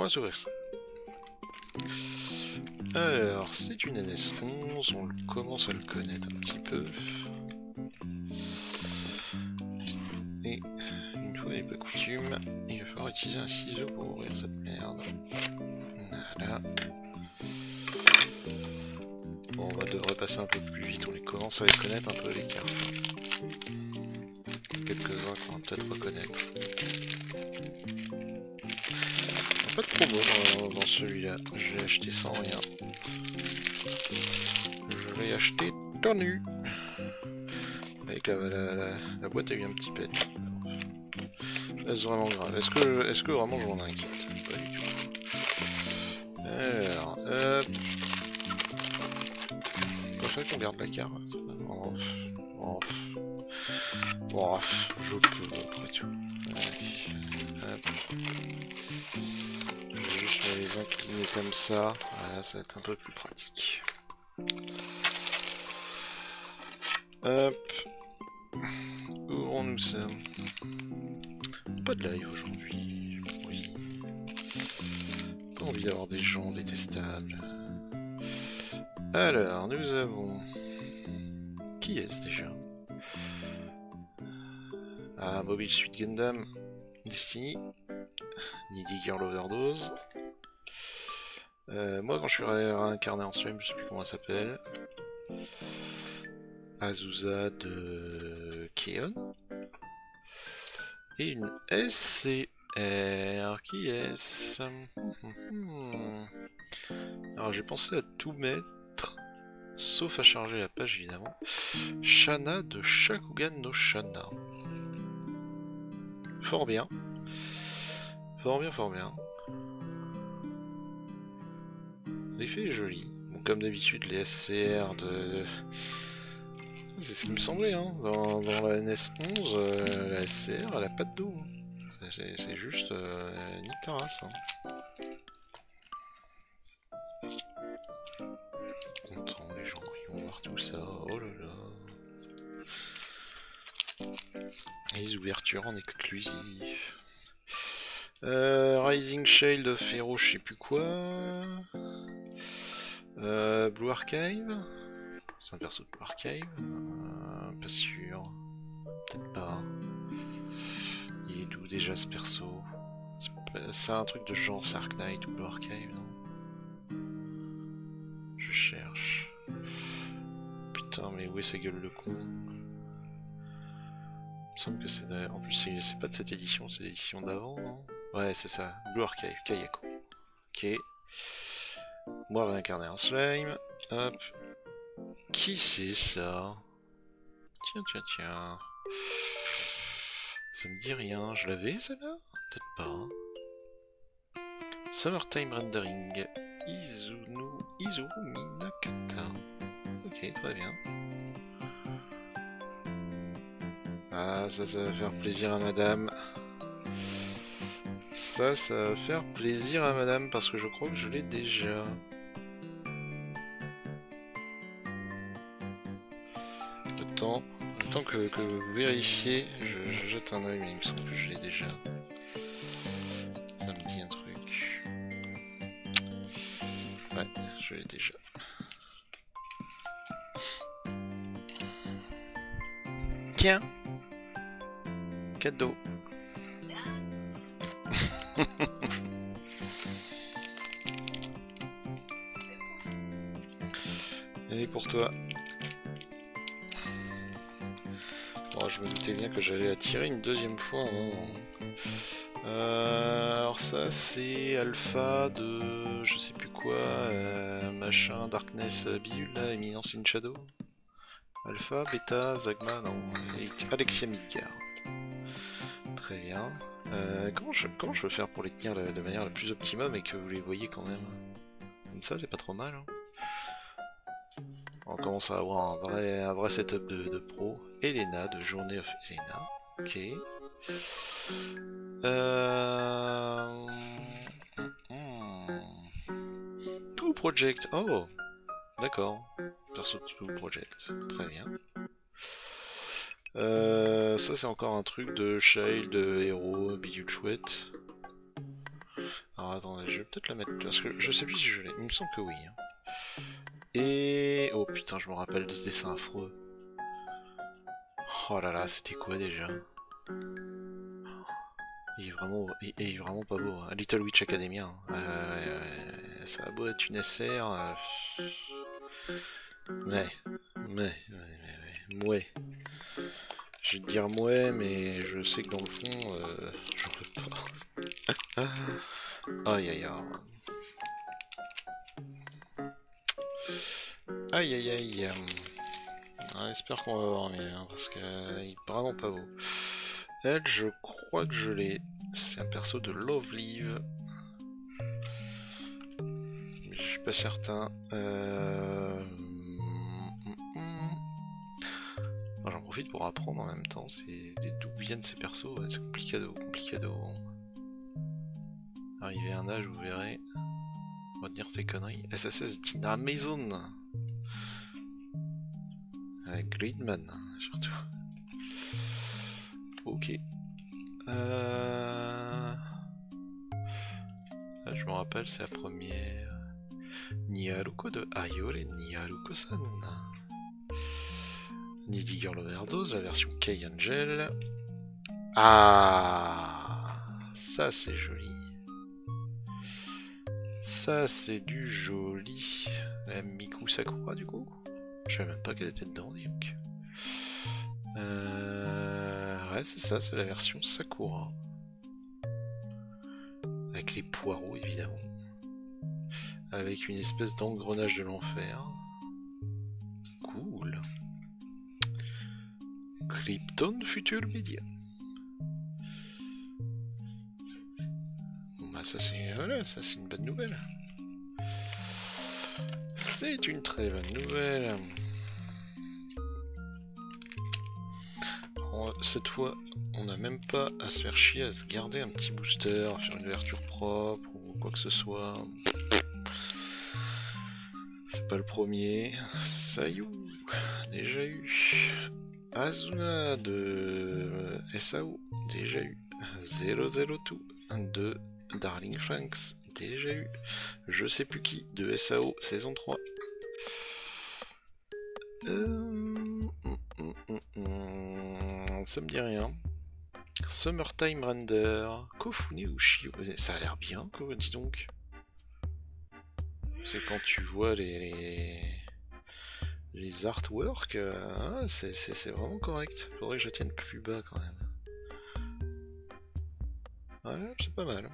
On va s'ouvrir ça. Alors, c'est une NS11, on commence à le connaître un petit peu. Et, une fois n'est pas coutume, il va falloir utiliser un ciseau pour ouvrir cette merde. Voilà. Bon, on devrait passer un peu plus vite, on les commence à les connaître un peu les cartes. Quelques-uns qu'on va peut-être reconnaître. Pas de promo dans celui-là, je l'ai acheté sans rien. Je l'ai acheté tout nu. Avec la boîte a eu un petit pet. Est-ce vraiment grave? Est-ce que vraiment je m'en inquiète? Pas du tout. Alors, il faudrait qu'on garde la carte. Bon, je peux après tout. Hop. Je vais juste les incliner comme ça. Voilà, ça va être un peu plus pratique. Hop. Ouvrons-nous ça. Pas de live aujourd'hui. Oui. Pas envie d'avoir des gens détestables. Alors, nous avons... Qui est-ce déjà? Ah, Mobile Suit Gundam. Destiny. Needy Girl Overdose. Moi, quand je suis réincarné en stream, je sais plus comment elle s'appelle. Azusa de Keon. Et une SCR. Qui est-ce? Alors, j'ai pensé à tout mettre, sauf à charger la page, évidemment. Shana de Shakugan no Shana. Fort bien. Fort bien, fort bien. L'effet est joli. Bon, comme d'habitude, les SCR de... C'est ce qui me semblait, hein. Dans la NS11, la SCR, elle a pas de dos. Hein. C'est juste ni ta race. Hein. Content, les gens, ils vont voir tout ça. Oh là là. Les ouvertures en exclusif. Rising Shale de Ferro, je sais plus quoi. Blue Archive. C'est un perso de Blue Archive. Pas sûr. Peut-être pas. Il est d'où déjà ce perso? C'est un truc de genre, c'est Arc Knight ou Blue Archive, non? Je cherche. Putain, mais où est sa gueule de con? Il me semble que c'est... En plus, c'est pas de cette édition, c'est l'édition d'avant, non? Ouais, c'est ça. Blue Archive, Kayako. Ok. Moi, réincarné en slime. Hop. Qui c'est ça? Tiens. Ça me dit rien. Je l'avais, celle-là? Peut-être pas. Summertime Rendering. Izumi Nakata. Ok, très bien. Ah, ça va faire plaisir à madame. Ça va faire plaisir à madame parce que je crois que je l'ai déjà. Le temps que vous vérifiez, je jette un oeil, mais il me semble que je l'ai déjà. Ça me dit un truc. Ouais, je l'ai déjà. Tiens! Cadeau! Et pour toi. Bon, je me doutais bien que j'allais la tirer une deuxième fois. Alors ça c'est alpha de je sais plus quoi, machin, Darkness Bidule là, Eminence in Shadow. Alpha, Beta, Zagma, non, Alexia Midgar. Très bien. Comment je peux faire pour les tenir de manière la plus optimum et que vous les voyez quand même? Comme ça, c'est pas trop mal. Hein. On commence à avoir un vrai setup de pro. Elena, de Journée of Elena. Ok. Two Project. Oh, d'accord. Perso de Two Project. Très bien. Ça c'est encore un truc de Shale, de héros, bidule chouette. Alors attendez, je vais peut-être la mettre parce que je sais plus si je l'ai. Il me semble que oui. Hein. Et oh putain, je me rappelle de ce dessin affreux. Oh là là, c'était quoi déjà? Il est vraiment pas beau. Hein. Little Witch Academia. Hein. Ça a beau être une SR. Ouais. Je vais te dire mouais, mais je sais que dans le fond, j'en veux pas. Aïe aïe aïe. Aïe aïe aïe. J'espère qu'on va voir mieux, hein, parce qu'il est vraiment pas beau. Elle, je crois que je l'ai. C'est un perso de Love Live. Mais je suis pas certain. J'en profite pour apprendre en même temps. D'où viennent ces persos. Ouais, c'est complicado. Arrivé à un âge, vous verrez. On va tenir ces conneries. SSS Dina Maison. Avec Gridman, surtout. Ok. Je me rappelle, c'est la première. Niharuko de Ayore Niharuko-san. Needy Girl Overdose, la version K-Angel. Ah, ça c'est joli. Ça c'est du joli. La Miku Sakura du coup. Je savais même pas qu'elle était dedans, donc. Ouais, c'est ça, c'est la version Sakura. Avec les poireaux, évidemment. Avec une espèce d'engrenage de l'enfer. Cool. Krypton Future Media. Bon bah ça c'est... Voilà, ça c'est une bonne nouvelle. C'est une très bonne nouvelle. Cette fois, on n'a même pas à se faire chier à se garder un petit booster, à faire une ouverture propre ou quoi que ce soit. C'est pas le premier. Sayu, déjà eu. Azuna de SAO, déjà eu. 002 de Darling Franks, déjà eu. Je sais plus qui de SAO saison 3. Ça me dit rien. Summertime Render, Kofune Ushi, ça a l'air bien, quoi, dis donc. C'est quand tu vois les artworks, c'est vraiment correct. Faudrait que je tienne plus bas quand même. Ouais, c'est pas mal.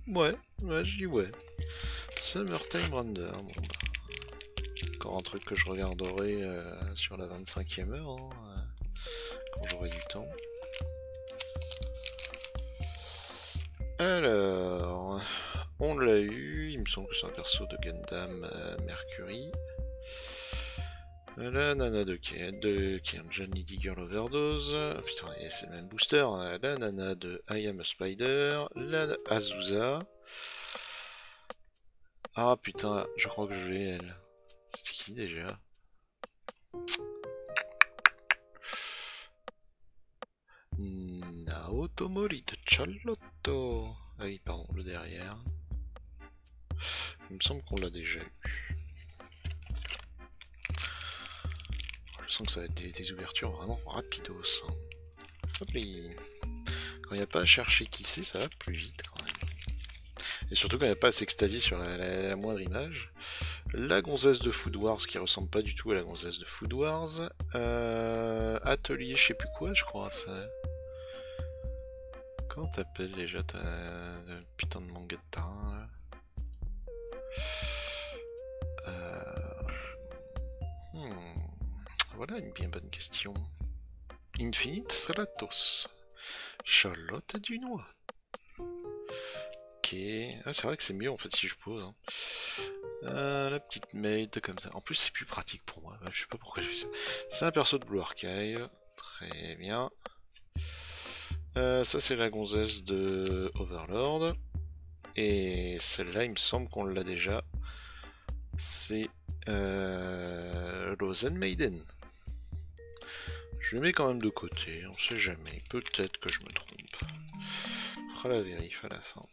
Ouais, je dis ouais. Summertime Render, bon bah. Encore un truc que je regarderai sur la 25e heure, hein, quand j'aurai du temps. Alors, on l'a eu, il me semble que c'est un perso de Gundam Mercury. La nana de Kernjan Needy Girl Overdose. Putain, c'est le même booster. Hein. La nana de I Am a Spider. La Azusa. Ah putain, je crois que je l'ai elle. C'est qui déjà? Naotomori de Charlotto. Ah oui, pardon, le derrière. Il me semble qu'on l'a déjà eu. Je sens que ça va être des ouvertures vraiment rapidos. Hein. Hop là. Quand il n'y a pas à chercher qui c'est, ça va plus vite quand même. Et surtout quand il n'y a pas à s'extasier sur la moindre image. La gonzesse de Food Wars qui ressemble pas du tout à la gonzesse de Food Wars. Atelier, je sais plus quoi, je crois. Ça... Comment t'appelles déjà ta putain de manga de terrain là? Voilà une bien bonne question. Infinite Stratos. Charlotte Dunois. Ok. Ah, c'est vrai que c'est mieux en fait si je pose. Hein. La petite maid comme ça. En plus c'est plus pratique pour moi. Je sais pas pourquoi je fais ça. C'est un perso de Blue Archive. Très bien. Ça c'est la gonzesse de Overlord. Et celle-là il me semble qu'on l'a déjà. C'est Rosen Maiden. Je le mets quand même de côté, on sait jamais, peut-être que je me trompe. On fera la vérif à la fin.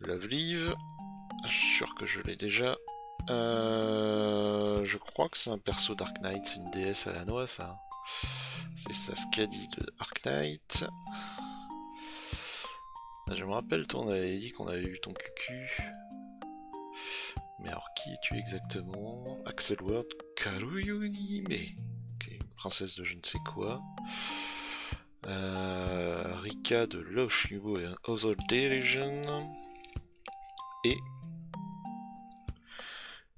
Love Live. Je suis sûr que je l'ai déjà. Je crois que c'est un perso Dark Knight, c'est une déesse à la noix ça. C'est Saskadi de Dark Knight. Je me rappelle, toi on avait dit qu'on avait vu ton cucu. Mais alors qui es-tu exactement? Axel Ward Karuyuni, mais okay, une princesse de je ne sais quoi. Rika de Lost Hugo et Other Division. Et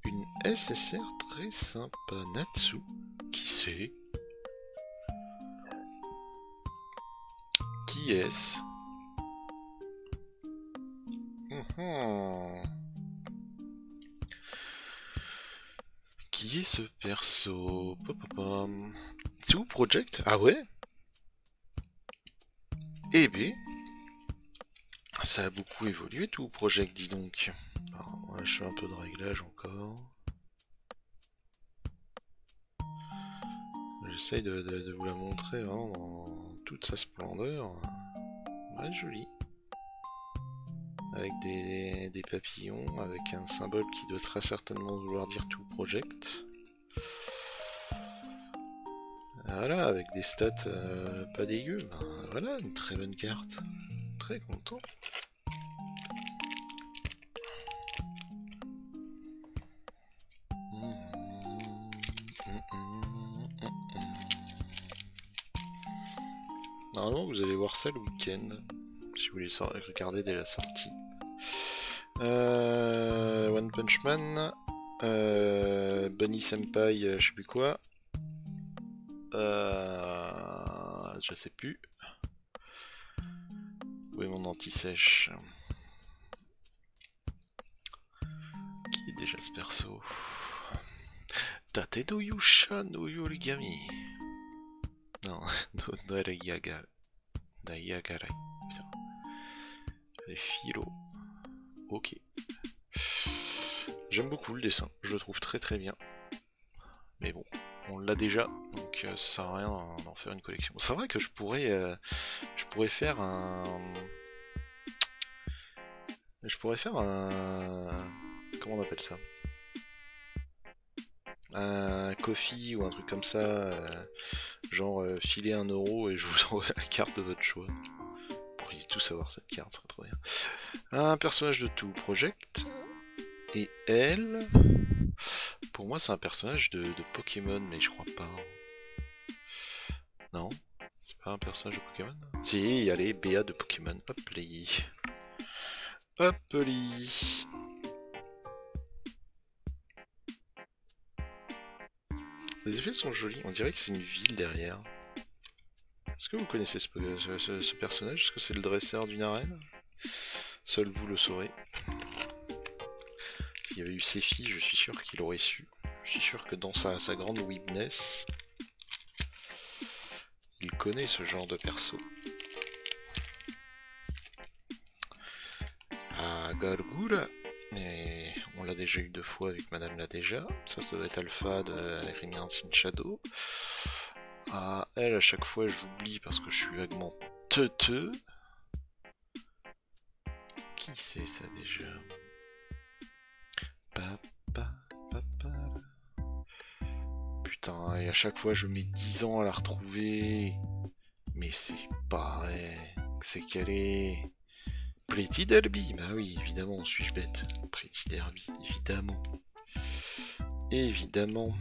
une SSR très sympa, Natsu. Qui c'est? Qui est-ce? Qui est ce perso? C'est où Project? Ah ouais? Eh ben, ça a beaucoup évolué tout Project, dis donc. Alors, ouais, je fais un peu de réglage encore. J'essaye de vous la montrer hein, dans toute sa splendeur. Ouais, joli. Avec des papillons, avec un symbole qui doit très certainement vouloir dire tout Project. Voilà, avec des stats pas dégueu. Ben, voilà, une très bonne carte. Très content. Normalement, vous allez voir ça le week-end, si vous voulez regarder dès la sortie. One Punch Man, Bunny Senpai, je sais plus quoi. Je sais plus. Où est mon anti-sèche? Qui est déjà ce perso? Tate no Yusha no Yorigami. Non, no Narayagarai. Putain. Les philo. Ok. J'aime beaucoup le dessin, je le trouve très très bien. Mais bon, on l'a déjà, donc ça sert à rien d'en faire une collection. C'est vrai que je pourrais faire un... Comment on appelle ça? Un coffee ou un truc comme ça, genre filer 1 euro et je vous envoie la carte de votre choix. Vous pourriez tous avoir cette carte, ce serait trop bien. Un personnage de tout Project. Et elle... Pour moi c'est un personnage de Pokémon, mais je crois pas. Non? C'est pas un personnage de Pokémon? Si, allez, Béa de Pokémon. Hop li. Hop li. Les effets sont jolis, on dirait que c'est une ville derrière. Est-ce que vous connaissez ce personnage? Est-ce que c'est le dresseur d'une arène? Seul vous le saurez. S'il y avait eu ses filles, je suis sûr qu'il aurait su. Je suis sûr que dans sa grande weebness, il connaît ce genre de perso. Ah, Gargura. Et on l'a déjà eu 2 fois avec Madame la déjà. Ça doit être Alpha de Remiance in Shadow. Ah, elle, à chaque fois, j'oublie parce que je suis vaguement teuteux. Qui c'est ça déjà? Putain, et à chaque fois, je mets 10 ans à la retrouver. Mais c'est pas vrai. C'est qu'elle est... Pretty Derby, bah oui, évidemment, suis-je bête. Pretty Derby, évidemment. Évidemment.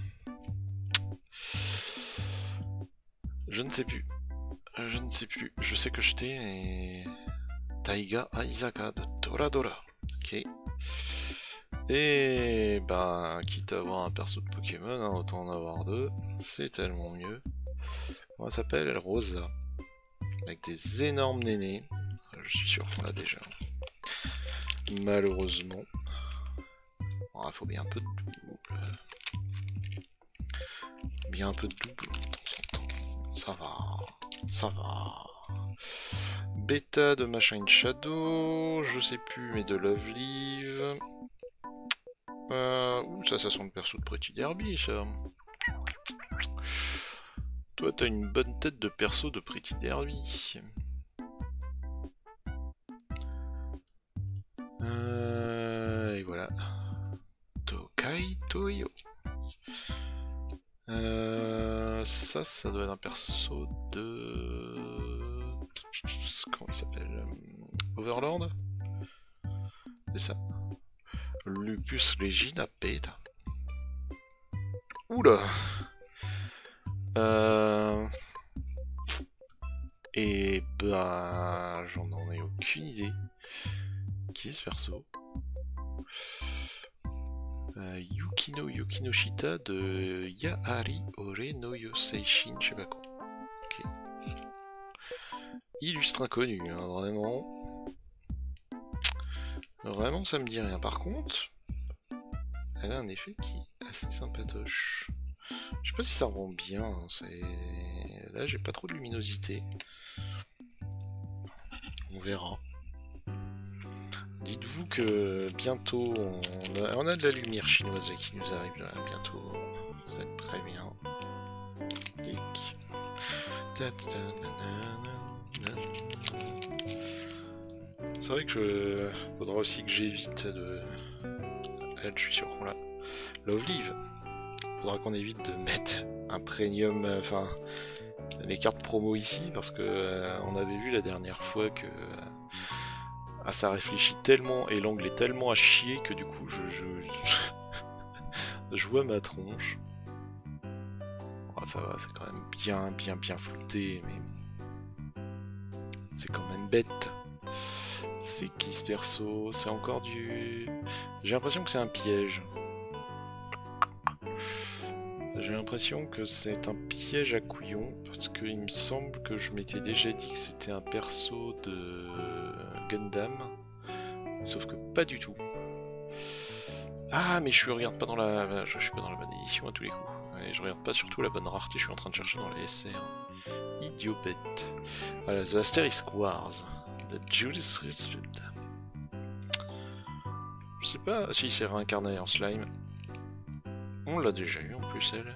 Je ne sais plus. Je ne sais plus. Je sais que j'étais et... Taiga Aizaka de Toradora. Ok. Et bah, quitte à avoir un perso de Pokémon, hein, autant en avoir 2. C'est tellement mieux. Comment elle s'appelle? Rosa. Avec des énormes nénés. Je suis sûr qu'on l'a déjà. Malheureusement. Il faut bien un peu de double. Bien un peu de double de temps en temps. Ça va. Ça va. Bêta de Machine Shadow. Je sais plus, mais de Love Live. Ouh, ça sent le perso de Pretty Derby, ça. Toi, t'as une bonne tête de perso de Pretty Derby. Et voilà. Tokai Toyo. Ça doit être un perso de... Comment il s'appelle? Overlord? C'est ça. Lupus Regina Beta. Oula! Et bah... j'en ai aucune idée. Qui est ce perso? Yukino Yukinoshita de Yaari Ore no Yoseishin, je sais pas quoi. Ok. Illustre inconnu, hein, vraiment. Vraiment, ça me dit rien. Par contre, elle a un effet qui est assez sympatoche. Je sais pas si ça rend bien. Hein, là, j'ai pas trop de luminosité. On verra. Dites-vous que bientôt on a de la lumière chinoise qui nous arrive là, bientôt. Ça va être très bien. C'est vrai que faudra aussi que j'évite de... Elle, je suis sûr qu'on l'a. Lovelive. Faudra qu'on évite de mettre un premium, enfin les cartes promo ici, parce que on avait vu la dernière fois que ça réfléchit tellement et l'angle est tellement à chier que du coup je vois ma tronche. Oh, ça va, c'est quand même bien flouté, mais c'est quand même bête. C'est qui ce perso? C'est encore du... J'ai l'impression que c'est un piège. J'ai l'impression que c'est un piège à couillon, parce qu'il me semble que je m'étais déjà dit que c'était un perso de Gundam, sauf que pas du tout. Ah, mais je regarde pas dans la... Je suis pas dans la bonne édition à tous les coups. Et je regarde pas surtout la bonne rareté, je suis en train de chercher dans les SR. Idiot bête. Voilà, The Asterisk Wars, de Judas Risfield. Je sais pas si c'est réincarné en slime. On l'a déjà eu en plus, elle.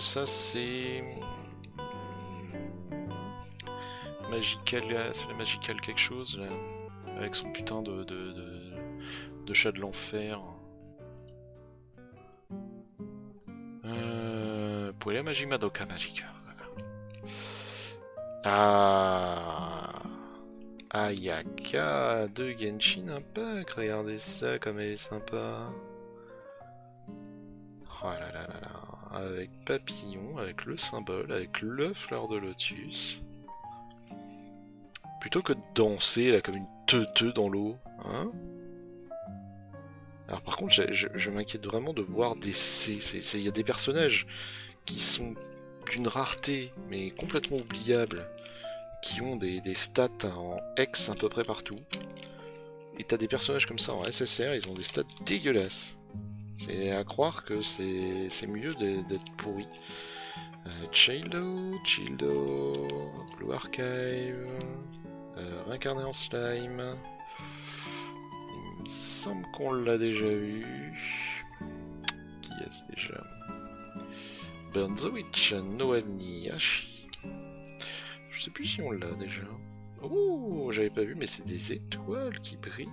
Ça c'est... Magical... C'est la Magical quelque chose, là. Avec son putain de chat de l'enfer. Pour la Magie Madoka Magica. Voilà. Ah... Ayaka de Genshin Impact. Regardez ça, comme elle est sympa. Oh là là là là, avec papillon, avec le symbole, avec le fleur de lotus. Plutôt que de danser là comme une teuteux dans l'eau, hein. Alors par contre, je m'inquiète vraiment de voir des C. Il y a des personnages qui sont d'une rareté, mais complètement oubliables, qui ont des stats en X à peu près partout. Et t'as des personnages comme ça en SSR, ils ont des stats dégueulasses. C'est à croire que c'est mieux d'être pourri. Childo, Blue Archive, réincarné en slime. Il me semble qu'on l'a déjà eu. Qui est-ce déjà? Burn the Witch, Noel Niyashi. Je sais plus si on l'a déjà. Oh, j'avais pas vu, mais c'est des étoiles qui brillent.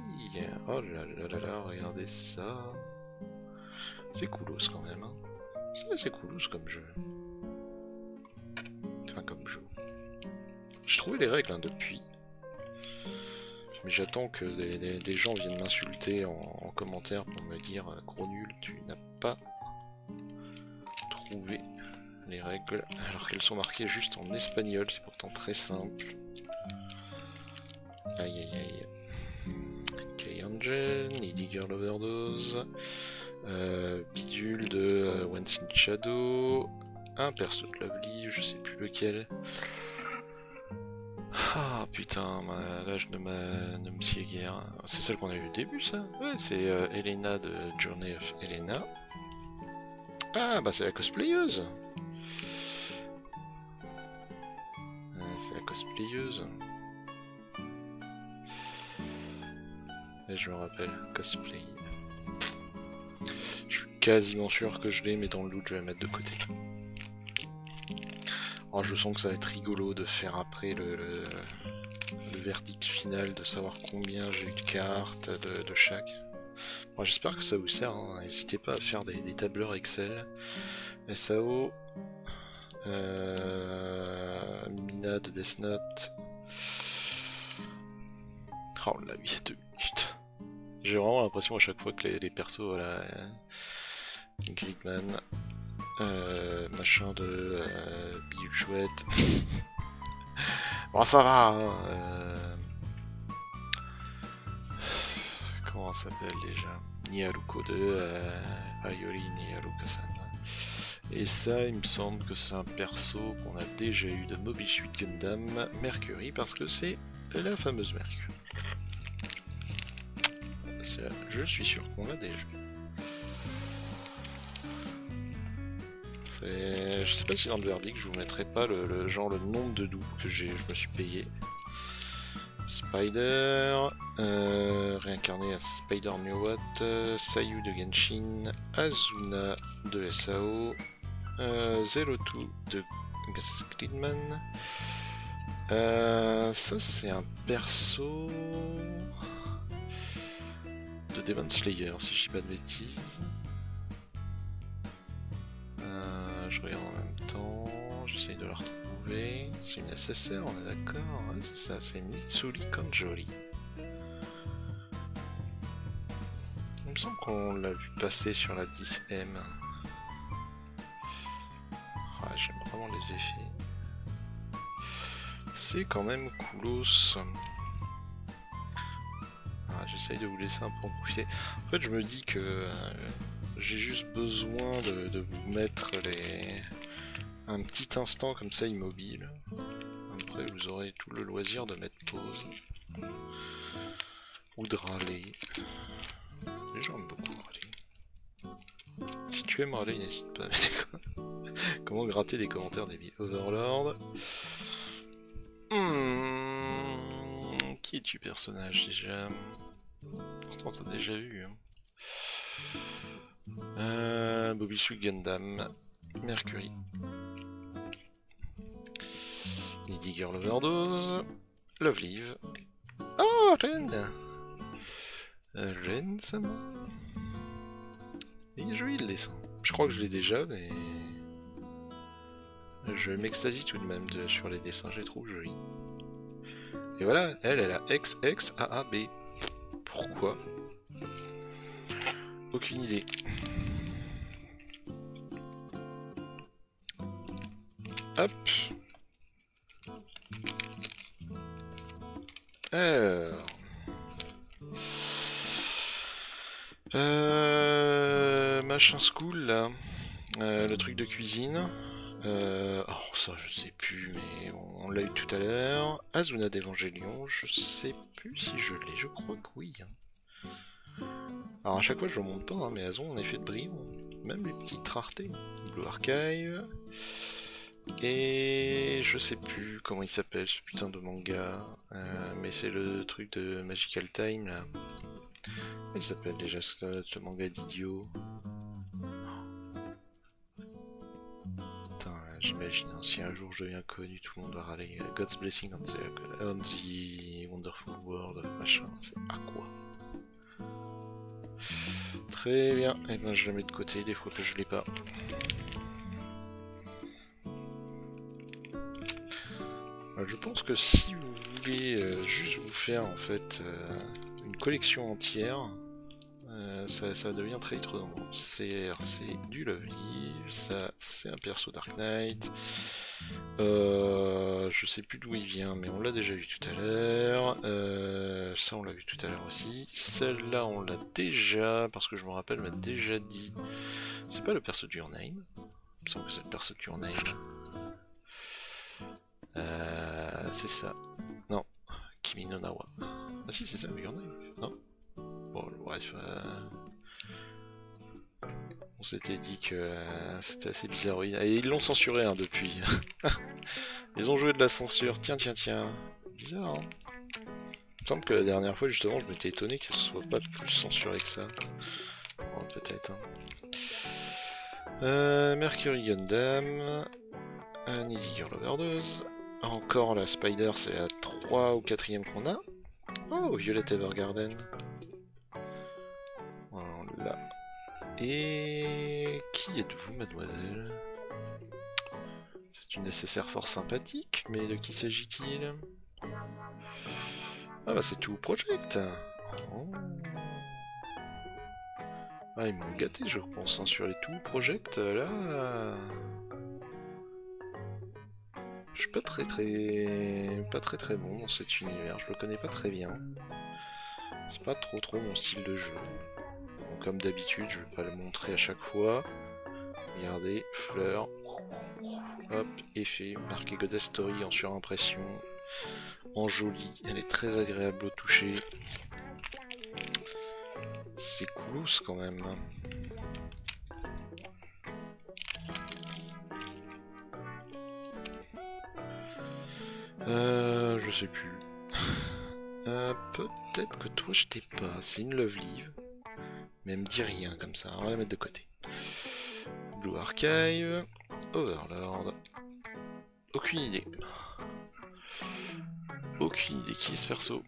Oh là là là là, regardez ça. C'est coolos quand même, hein. C'est coolos comme jeu. Enfin, comme jeu. J'ai trouvé les règles hein, depuis. Mais j'attends que des gens viennent m'insulter en commentaire pour me dire gros nul, tu n'as pas trouvé les règles. Alors qu'elles sont marquées juste en espagnol, c'est pourtant très simple. Aïe aïe aïe. K-Angel, Needy Girl Overdose. Bidule de Once in Shadow, un perso de Lovely, je sais plus lequel. Ah putain, l'âge de me sied guère. C'est celle qu'on a eu au début ça? Ouais, c'est Elena de Journey of Elena. Ah bah c'est la cosplayeuse. C'est la cosplayeuse. Et je me rappelle, cosplay. Quasiment sûr que je l'ai, mais dans le doute, je vais la mettre de côté. Oh, je sens que ça va être rigolo de faire après le verdict final de savoir combien j'ai eu de cartes de chaque. Bon, j'espère que ça vous sert, hein. N'hésitez pas à faire des tableurs Excel. SAO, Mina de Death Note. Oh la vie, 2 minutes. J'ai vraiment l'impression à chaque fois que les persos, voilà, Gridman, machin de Bille Chouette. Bon, ça va, hein, comment ça s'appelle déjà? Niharuko de Ayori Niharuka-san. Et ça, il me semble que c'est un perso qu'on a déjà eu de Mobile Suit Gundam Mercury, parce que c'est la fameuse Mercury. Je suis sûr qu'on l'a déjà. Je sais pas si dans le verdict je vous mettrai pas le nombre de doubles que je me suis payé. Spider, réincarné à Spider Newat, Sayu de Genshin, Azuna de SAO, Zero Two de Gridman. Ça c'est un perso de Demon Slayer si je dis pas de bêtises. Je regarde en même temps, j'essaye de la retrouver. C'est une SSR, on est d'accord? Ouais, c'est ça, c'est Mitsuri Kanjori. Il me semble qu'on l'a vu passer sur la 10M. Ah, j'aime vraiment les effets. C'est quand même coolos. Ah, j'essaye de vous laisser un peu en profiter. En fait, je me dis que j'ai juste besoin de vous mettre un petit instant comme ça immobile. Après, vous aurez tout le loisir de mettre pause. Ou de râler. Les gens aiment beaucoup râler. Si tu aimes râler, n'hésite pas à mettre quoi. Comment gratter des commentaires débiles. Overlord. Qui es-tu personnage déjà? Pourtant t'as déjà vu. Hein. Bobby Suit Gundam. Mercury. Lady Girl Overdose. Love Live. Oh, Ren! Ren, ça m'a... Il est joli le dessin. Je crois que je l'ai déjà, mais... Je m'extasie tout de même sur les dessins, je les trouve jolis. Et voilà, elle a XXAAB. Pourquoi? Aucune idée. Hop. Alors... Machin school là. Le truc de cuisine. Oh ça je sais plus mais on l'a eu tout à l'heure. Azuna d'Evangelion, je sais plus si je l'ai, je crois que oui. Alors à chaque fois je ne monte pas hein, mais elles ont un effet de brillant. Même les petites raretés. Blue Archive. Et je sais plus comment il s'appelle ce putain de manga. Mais c'est le truc de Magical Time là. Il s'appelle déjà ce manga d'idiot. J'imagine, hein, si un jour je deviens connu, tout le monde va râler. God's Blessing on the Wonderful World, machin, c'est à quoi? Très bien, et ben je la mets de côté des fois que je l'ai pas. Je pense que si vous voulez juste vous faire en fait une collection entière, ça devient très étonnant. CRC du Lovely, ça c'est un perso Dark Knight. Je sais plus d'où il vient, mais on l'a déjà vu tout à l'heure. Ça on l'a vu tout à l'heure aussi. Celle-là on l'a déjà, parce que je me rappelle m'a déjà dit. C'est pas le perso de Your Name. Il me semble que c'est le perso de Your Name. C'est ça. Non. Kimi no Nawa. Ah si c'est ça, Your Name. Non. Bon, bref. On s'était dit que c'était assez bizarre. Et ils l'ont censuré hein, depuis. Ils ont joué de la censure. Tiens, tiens, tiens. Bizarre, hein. Il me semble que la dernière fois, justement, je m'étais étonné que ce soit pas plus censuré que ça. Bon, peut-être. Hein. Mercury Gundam. Needy Girl Overdose. Encore la Spider, c'est la 3 ou 4ème qu'on a. Oh, Violet Evergarden. Voilà. Et... qui êtes-vous, mademoiselle? C'est une nécessaire fort sympathique, mais de qui s'agit-il? Ah bah c'est tout Project. Oh. Ah, ils m'ont gâté, je pense, hein, sur les tout Project, là... Je suis pas très bon dans cet univers, je le connais pas très bien. C'est pas trop mon style de jeu. Donc, comme d'habitude, je vais pas le montrer à chaque fois. Regardez, fleurs. Hop, effet, marqué Goddess Story en surimpression. En joli, elle est très agréable au toucher. C'est coolos quand même. Je sais plus. Peut-être que toi je t'ai pas. C'est une Love Live. Mais elle me dit rien comme ça. On va la mettre de côté. Blue Archive. Overlord. Aucune idée. Aucune idée. Qui est ce perso?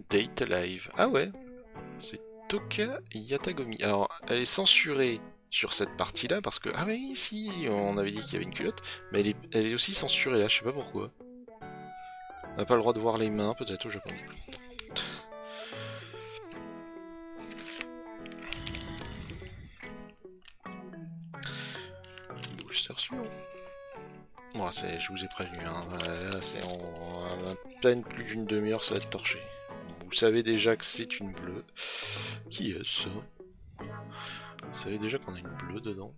Date Alive. Ah ouais. C'est Toka Yatagomi. Alors, elle est censurée sur cette partie-là parce que... Ah oui, si, on avait dit qu'il y avait une culotte. Mais elle est aussi censurée là, je sais pas pourquoi. On n'a pas le droit de voir les mains, peut-être au Japon. Booster suivant. Bon, je vous ai prévenu, hein. Là c'est en à peine plus d'une demi-heure, ça va être torché. Vous savez déjà que c'est une bleue. Qui est-ce? Vous savez déjà qu'on a une bleue dedans.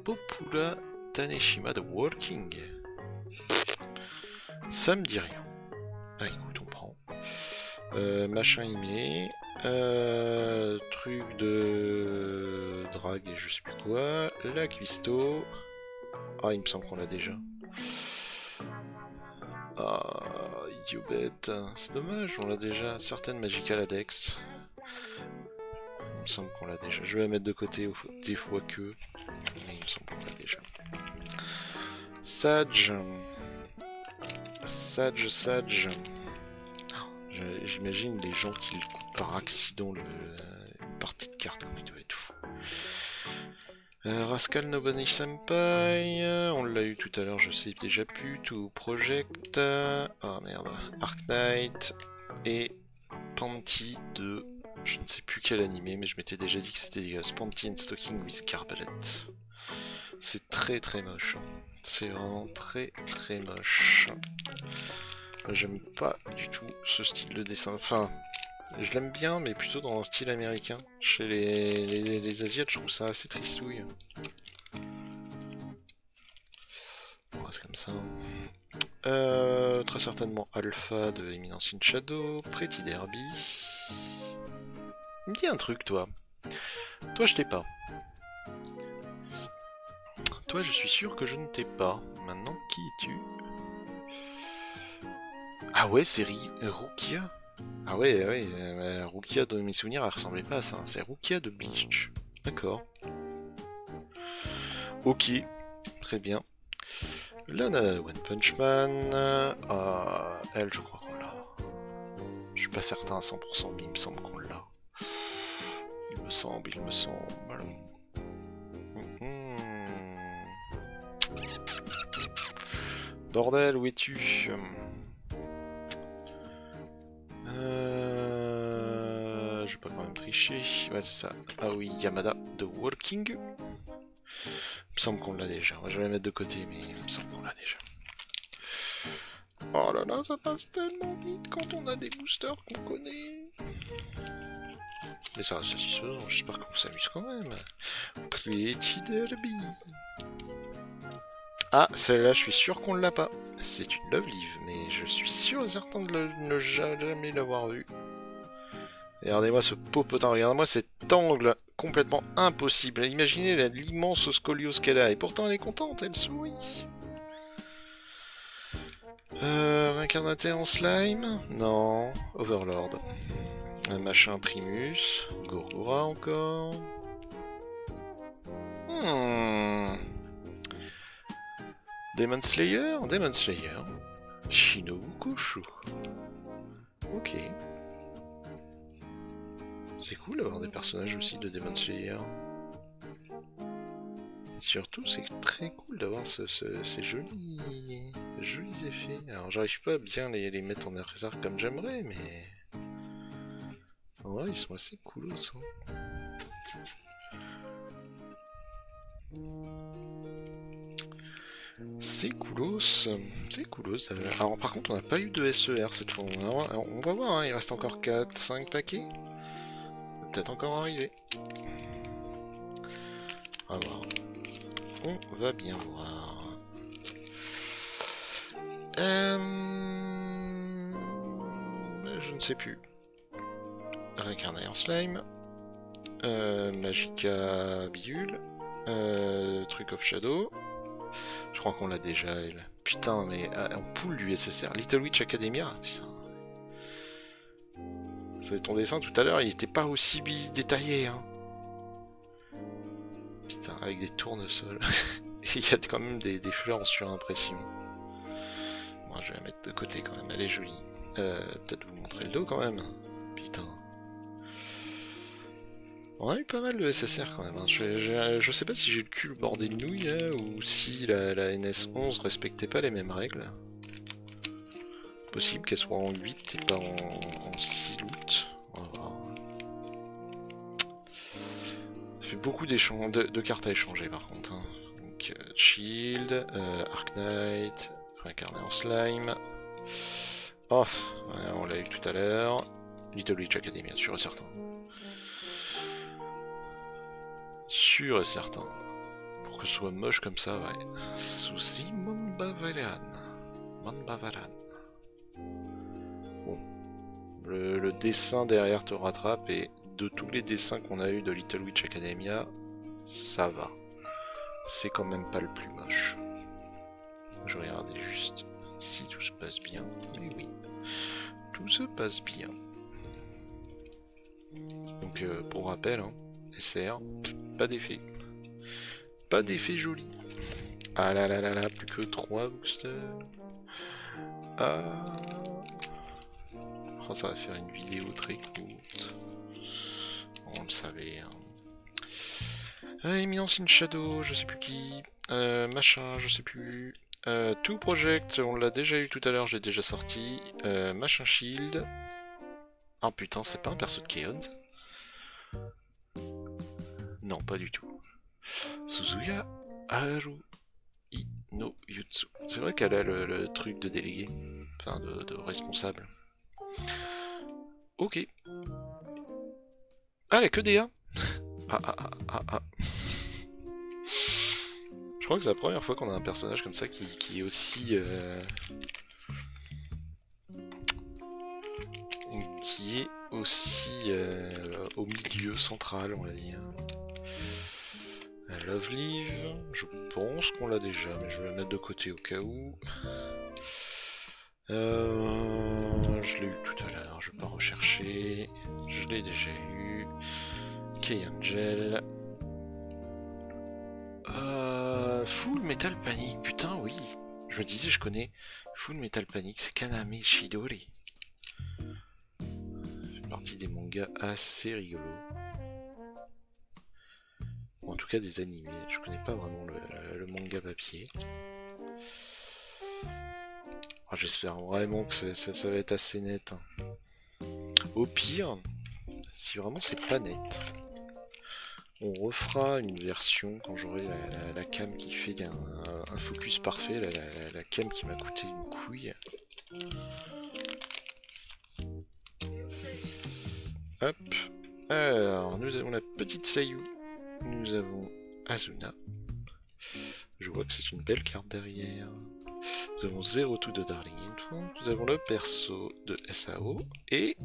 Popula Taneshima de Walking. Ça me dit rien. Ah écoute, on prend. Machin aimé. Truc de drague et je sais plus quoi. La cuistot. Ah, il me semble qu'on l'a déjà. Ah, idiot bête. C'est dommage, on l'a déjà. Certaines Magical Adex. Il me semble qu'on l'a déjà. Je vais la mettre de côté des fois que. Mais il me semble qu'on l'a déjà. Sage. Sage. J'imagine les gens qui le coupent par accident une partie de cartes, comme il doit être fou. Rascal Nobody Senpai, on l'a eu tout à l'heure, je sais déjà plus. Tout Project, oh merde, Arc Knight et Panty de je ne sais plus quel animé, mais je m'étais déjà dit que c'était dégueulasse. Panty and Stocking with Carbalet. C'est très moche. C'est vraiment très moche. J'aime pas du tout ce style de dessin. Enfin, je l'aime bien, mais plutôt dans un style américain. Chez les Asiates, je trouve ça assez tristouille. Bon, c'est comme ça. Très certainement Alpha de Eminence in Shadow. Pretty Derby. Il me dit un truc, toi. Toi, je t'ai pas. Toi, je suis sûr que je ne t'ai pas. Maintenant, qui es-tu? Ah ouais, c'est Rukia. Ah ouais, Rukia, de mes souvenirs, elle ressemblait pas à ça. C'est Rukia de Bleach. D'accord. Ok, très bien. Là, on a One Punch Man. Elle, je crois qu'on l'a. Je suis pas certain à 100%, mais il me semble qu'on l'a. Il me semble. Bordel, où es-tu? Je vais pas quand même tricher. Ouais, c'est ça. Ah oui, Yamada de Walking. Il me semble qu'on l'a déjà. Je vais la mettre de côté, mais il me semble qu'on l'a déjà. Oh là là, ça passe tellement vite quand on a des boosters qu'on connaît. Mais ça reste satisfaisant, j'espère qu'on s'amuse quand même. Pretty Derby. Ah, celle-là, je suis sûr qu'on ne l'a pas. C'est une Love Live, mais je suis sûr et certain de ne jamais l'avoir vue. Regardez-moi ce popotin, regardez-moi cet angle complètement impossible. Imaginez l'immense scoliose qu'elle a, et pourtant elle est contente, elle sourit. Réincarnaté en slime? Non. Overlord. Un machin Primus. Gorgora encore. Demon Slayer. Shinobu Koshu. Ok. C'est cool d'avoir des personnages aussi de Demon Slayer. Et surtout, c'est très cool d'avoir ces jolis effets. Alors, j'arrive pas à bien les mettre en réserve comme j'aimerais, mais... Ouais, ils sont assez coolos, hein. C'est coolos. Alors, par contre, on n'a pas eu de SER cette fois. Alors, on va voir, hein, il reste encore 4-5 paquets. Peut-être encore arriver. On va voir. On va bien voir. Je ne sais plus. Réincarné en slime. Magica bidule. Truc of Shadow. Je crois qu'on l'a déjà, elle. Putain, mais en poule du SSR. Little Witch Academia. Putain. C'est ton dessin tout à l'heure, il était pas aussi détaillé, hein. Putain, avec des tournesols. Il y a quand même des fleurs en surimpression. Bon, je vais la mettre de côté quand même, elle est jolie. Peut-être vous montrer le dos quand même. Putain. On a eu pas mal de SSR quand même, hein. Je sais pas si j'ai le cul bordé de nouilles là, ou si la NS11 respectait pas les mêmes règles. Possible qu'elle soit en 8 et pas en 6 loot. On va voir. Ça fait beaucoup de cartes à échanger par contre, hein. Donc Shield, Arc Knight, réincarné en slime. Oh, ouais, on l'a eu tout à l'heure. Little Witch Academia, sûr et certain. Sûr et certain. Pour que ce soit moche comme ça, ouais. Susi Monbavaran. Bon. Le dessin derrière te rattrape et de tous les dessins qu'on a eu de Little Witch Academia, ça va. C'est quand même pas le plus moche. Je regardais juste si tout se passe bien. Oui, oui. Tout se passe bien. Donc pour rappel, hein, SR, pas d'effet. Pas d'effet joli. Ah là là là là, plus que 3 boosters. Ah. Oh, ça va faire une vidéo très courte. On le savait. Hein. Eminence in Shadow, je sais plus qui. Machin, je sais plus. Two Project, on l'a déjà eu tout à l'heure, j'ai déjà sorti. Machin Shield. Ah putain, c'est pas un perso de Keon ça? Non, pas du tout. Suzuya Haru no Yutsu. C'est vrai qu'elle a le truc de délégué, enfin de responsable. Ok. Ah, elle a que des A. Ah. Je crois que c'est la première fois qu'on a un personnage comme ça qui est aussi... qui est aussi au milieu central, on va dire. Love Live, je pense qu'on l'a déjà, mais je vais la mettre de côté au cas où. Je l'ai eu tout à l'heure, je vais pas rechercher. Je l'ai déjà eu. K-Angel. Full Metal Panic, putain oui. Je me disais je connais Full Metal Panic, c'est Kaname Shidori. C'est partie des mangas assez rigolos. Ou en tout cas des animés, je connais pas vraiment le manga papier. Oh, j'espère vraiment que ça va être assez net. Au pire, si vraiment c'est pas net, on refera une version quand j'aurai la cam qui fait un focus parfait, la cam qui m'a coûté une couille. Hop. Alors, nous avons la petite Sayu. Nous avons Azuna. Je vois que c'est une belle carte derrière. Nous avons 0-2 de Darling Info. Nous avons le perso de SAO. Et...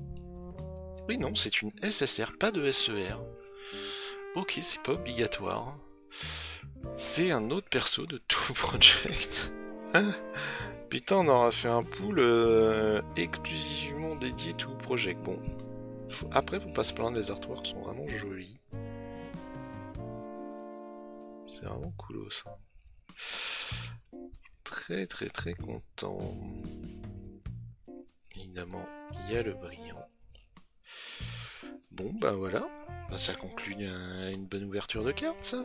oui, non, c'est une SSR, pas de SER. Ok, c'est pas obligatoire. C'est un autre perso de Two Project. Putain, on aura fait un pool exclusivement dédié Two Project. Bon, Après, faut pas se plaindre, les artworks sont vraiment jolis. C'est vraiment cool ça. Très très très content. Évidemment, il y a le brillant. Bon bah voilà, ça conclut une bonne ouverture de cartes ça.